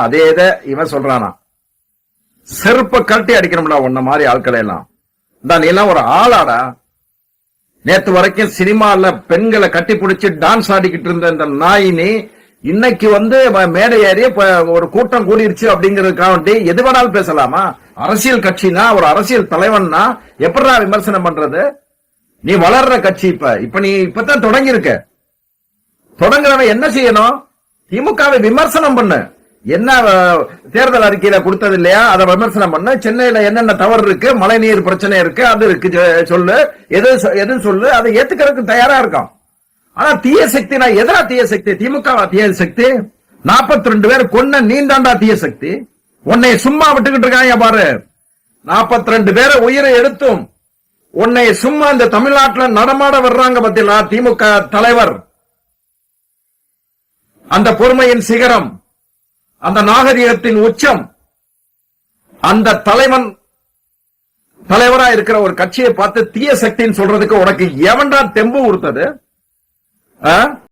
அதே இதை இவன் சொல்றானா, செருப்ப கழட்டி அடிக்கணும்டா உன்ன மாதிரி ஆட்களை எல்லாம். நீ எல்லாம் ஒரு ஆளாடா. நேத்து வரைக்கும் சினிமால பெண்களை கட்டி பிடிச்சு டான்ஸ் ஆடிக்கிட்டு இருந்த இந்த நாயினி இன்னைக்கு மேடை ஏறி ஒரு கூட்டம் கூடிருச்சு அப்படிங்கறதுக்காண்டி எது வேணாலும் பேசலாமா? அரசியல் கட்சினா, ஒரு அரசியல் தலைவன்னா எப்படா விமர்சனம் பண்றது? நீ வளர்ற கட்சி இப்ப நீ இப்பதான் தொடங்கி இருக்க. தொடங்குறவன் என்ன செய்யணும்? திமுகவை விமர்சனம் பண்ணு. என்ன தேர்தல் அறிக்கையில கொடுத்தது இல்லையா, அதை விமர்சனம் பண்ண. சென்னையில என்னென்ன தவறு இருக்கு, மழைநீர் பிரச்சனை இருக்கு, அது இருக்கு சொல்லு, எது சொல்லு, அதை ஏத்துக்கிறதுக்கு தயாரா இருக்கும். ஆனா தீய சக்தி, நான் எதிரா தீய சக்தி? திமுக தீய சக்தி? 42 பேர் கொன்ன நீந்தாண்டா தீய சக்தி. உன்னை சும்மா விட்டுக்கிட்டு இருக்காங்க பாரு. 42 பேரை உயிரை எடுத்தும் உன்னை சும்மா இந்த தமிழ்நாட்டில் நடமாட வர்றாங்க பத்தியா திமுக தலைவர். அந்த பொறுமையின் சிகரம், அந்த நாகரிகத்தின் உச்சம், அந்த தலைவரா இருக்கிற ஒரு கட்சியை பார்த்து தீய சக்தின்னு சொல்றதுக்கு உனக்கு எவன்டா தெம்பு கொடுத்தது?